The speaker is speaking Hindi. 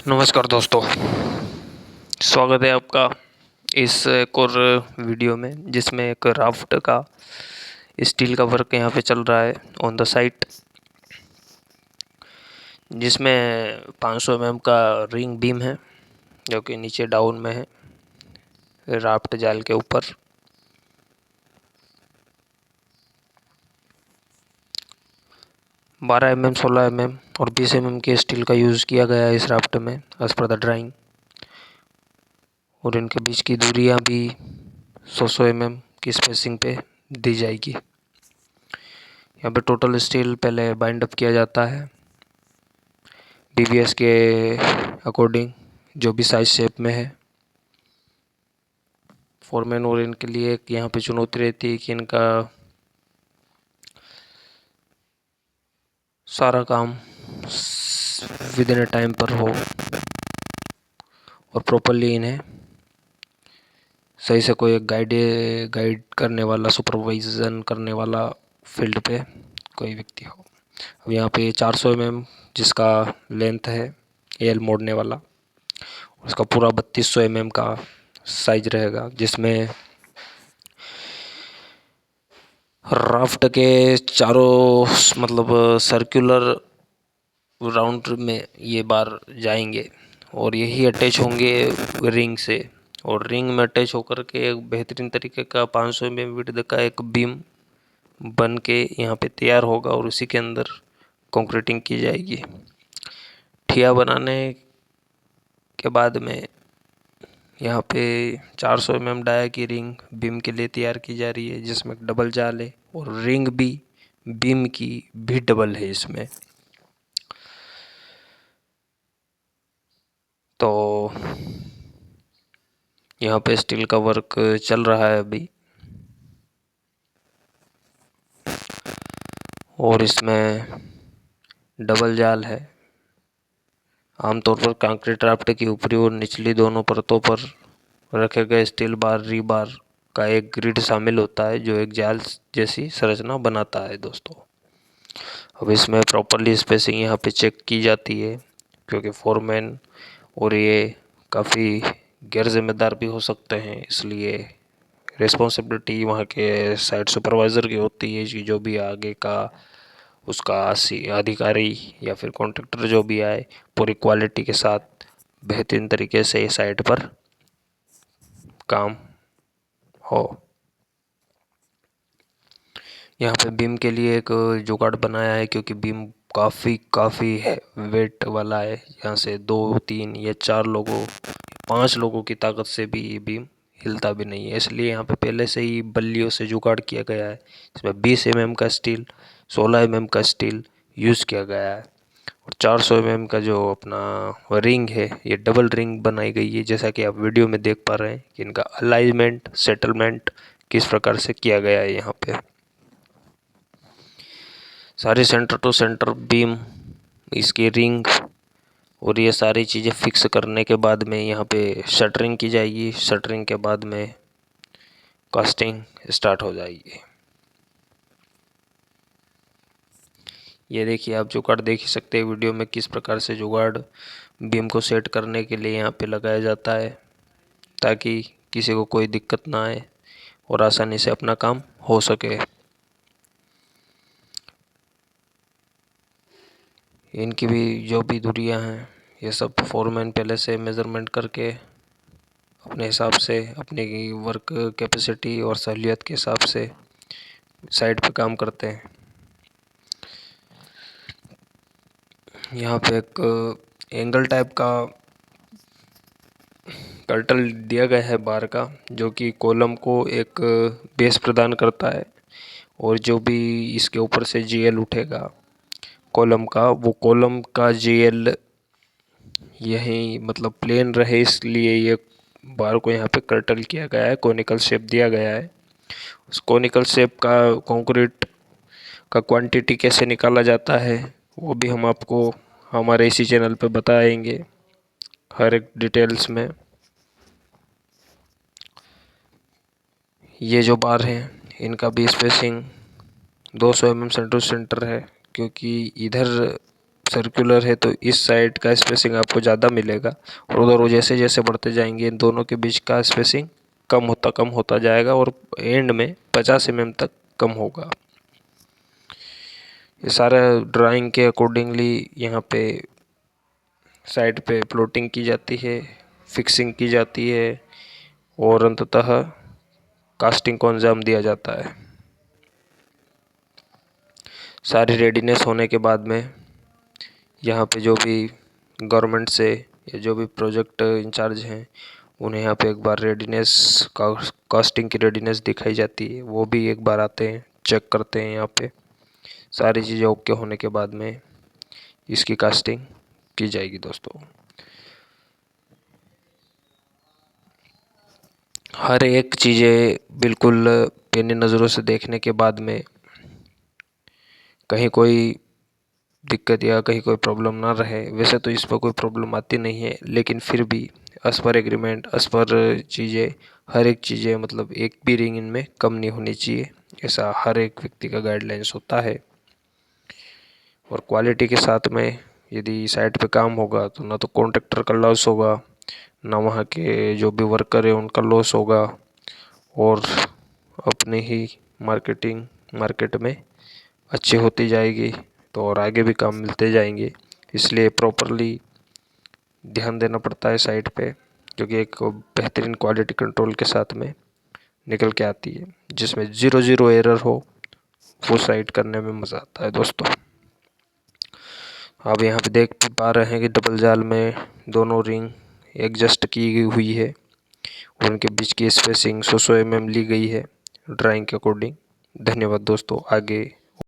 नमस्कार दोस्तों, स्वागत है आपका इस एक और वीडियो में जिसमें एक राफ्ट का स्टील का वर्क यहाँ पे चल रहा है ऑन द साइट, जिसमें 500 mm का रिंग बीम है जो कि नीचे डाउन में है राफ्ट जाल के ऊपर। बारह mm, 16 mm और 20 mm के स्टील का यूज़ किया गया है इस राफ्ट में एज पर द ड्राइंग, और इनके बीच की दूरियां भी 100 mm की स्पेसिंग पे दी जाएगी। यहाँ पे टोटल स्टील पहले बाइंड अप किया जाता है DBS के अकॉर्डिंग, जो भी साइज शेप में है। फोरमैन और इनके लिए एक यहाँ पे चुनौती रहती है कि इनका सारा काम विद इन ए टाइम पर हो और प्रॉपरली इन्हें सही से कोई एक गाइड करने वाला, सुपरवाइजन करने वाला फील्ड पे कोई व्यक्ति हो। अब यहाँ पे 400 mm जिसका लेंथ है एल मोड़ने वाला, उसका पूरा 3200 mm का साइज रहेगा, जिसमें राफ्ट के चारों मतलब सर्कुलर राउंड में ये बार जाएंगे और यही अटैच होंगे रिंग से, और रिंग में अटैच होकर के एक बेहतरीन तरीके का 500 mm विड्थ का एक बीम बन के यहाँ पे तैयार होगा और उसी के अंदर कंक्रीटिंग की जाएगी। ठिया बनाने के बाद में यहाँ पे 400 mm डाया की रिंग बीम के लिए तैयार की जा रही है, जिसमें डबल जाल है और रिंग भी बीम की भी डबल है इसमें। तो यहाँ पे स्टील का वर्क चल रहा है अभी, और इसमें डबल जाल है। आमतौर पर कंक्रीट राफ्ट की ऊपरी और निचली दोनों परतों पर रखे गए स्टील बार रीबार का एक ग्रिड शामिल होता है जो एक जाल जैसी संरचना बनाता है दोस्तों। अब इसमें प्रॉपरली स्पेसिंग यहाँ पे चेक की जाती है, क्योंकि फोरमैन और ये काफ़ी गैर जिम्मेदार भी हो सकते हैं, इसलिए रिस्पॉन्सिबिलिटी वहाँ के साइट सुपरवाइज़र की होती है कि जो भी आगे का उसका अधिकारी या फिर कॉन्ट्रैक्टर जो भी आए पूरी क्वालिटी के साथ बेहतरीन तरीके से साइट पर काम हो। यहाँ पे बीम के लिए एक जुगाड़ बनाया है, क्योंकि बीम काफ़ी है वेट वाला है। यहाँ से 2, 3 या 4 लोगों 5 लोगों की ताकत से भी ये बीम हिलता भी नहीं है, इसलिए यहाँ पे पहले से ही बल्लियों से जुगाड़ किया गया है। इसमें 20 mm का स्टील, 16 mm का स्टील यूज़ किया गया है, और 400 mm का जो अपना रिंग है ये डबल रिंग बनाई गई है, जैसा कि आप वीडियो में देख पा रहे हैं कि इनका अलाइनमेंट सेटलमेंट किस प्रकार से किया गया है। यहाँ पे सारी सेंटर टू सेंटर बीम, इसकी रिंग और ये सारी चीज़ें फिक्स करने के बाद में यहाँ पे शटरिंग की जाएगी। शटरिंग के बाद में कास्टिंग स्टार्ट हो जाएगी। ये देखिए, आप जुगाड़ देख ही सकते हैं वीडियो में किस प्रकार से जुगाड़ बीम को सेट करने के लिए यहाँ पे लगाया जाता है, ताकि किसी को कोई दिक्कत ना आए और आसानी से अपना काम हो सके। इनकी भी जो भी दूरियां हैं ये सब फोरमैन पहले से मेज़रमेंट करके अपने हिसाब से, अपने वर्क कैपेसिटी और सहूलियत के हिसाब से साइट पे काम करते हैं। यहाँ पे एक एंगल टाइप का कर्टल दिया गया है बार का, जो कि कॉलम को एक बेस प्रदान करता है, और जो भी इसके ऊपर से GL उठेगा कॉलम का, वो कॉलम का GL यही मतलब प्लेन रहे, इसलिए ये बार को यहाँ पे कर्टल किया गया है, कोनिकल शेप दिया गया है। उस कोनिकल शेप का कंक्रीट का क्वांटिटी कैसे निकाला जाता है वो भी हम आपको हमारे इसी चैनल पे बताएंगे हर एक डिटेल्स में। ये जो बार हैं इनका भी spacing 200 mm centre to centre है, क्योंकि इधर सर्कुलर है तो इस साइड का स्पेसिंग आपको ज़्यादा मिलेगा, और उधर जैसे जैसे बढ़ते जाएंगे इन दोनों के बीच का स्पेसिंग कम होता जाएगा और एंड में 50 mm तक कम होगा। ये सारा ड्राइंग के अकॉर्डिंगली यहाँ पे साइड पे प्लॉटिंग की जाती है, फिक्सिंग की जाती है और अंततः कास्टिंग को अंजाम दिया जाता है। सारी रेडीनेस होने के बाद में यहाँ पे जो भी गवर्नमेंट से या जो भी प्रोजेक्ट इंचार्ज हैं उन्हें यहाँ पे एक बार रेडीनेस कास्टिंग की रेडीनेस दिखाई जाती है। वो भी एक बार आते हैं, चेक करते हैं। यहाँ पे सारी चीज़ें ओके होने के बाद में इसकी कास्टिंग की जाएगी दोस्तों। हर एक चीज़ें बिल्कुल पैनी नज़रों से देखने के बाद में कहीं कोई दिक्कत या कहीं कोई प्रॉब्लम ना रहे। वैसे तो इस पर कोई प्रॉब्लम आती नहीं है, लेकिन फिर भी as per agreement, as per चीज़ें, हर एक चीज़ें मतलब एक भी रिंग इनमें कम नहीं होनी चाहिए, ऐसा हर एक व्यक्ति का गाइडलाइंस होता है। और क्वालिटी के साथ में यदि साइट पे काम होगा तो ना तो कॉन्ट्रैक्टर का लॉस होगा, ना वहाँ के जो भी वर्कर है उनका लॉस होगा, और अपने ही मार्केट में अच्छी होती जाएगी तो और आगे भी काम मिलते जाएंगे। इसलिए प्रॉपरली ध्यान देना पड़ता है साइट पे, क्योंकि एक बेहतरीन क्वालिटी कंट्रोल के साथ में निकल के आती है, जिसमें 0 एरर हो। वो साइट करने में मज़ा आता है दोस्तों। आप यहाँ पे देख पा रहे हैं कि डबल जाल में दोनों रिंग एडजस्ट की हुई है, उनके बीच की स्पेसिंग 100 mm ली गई है ड्राइंग के अकॉर्डिंग। धन्यवाद दोस्तों। आगे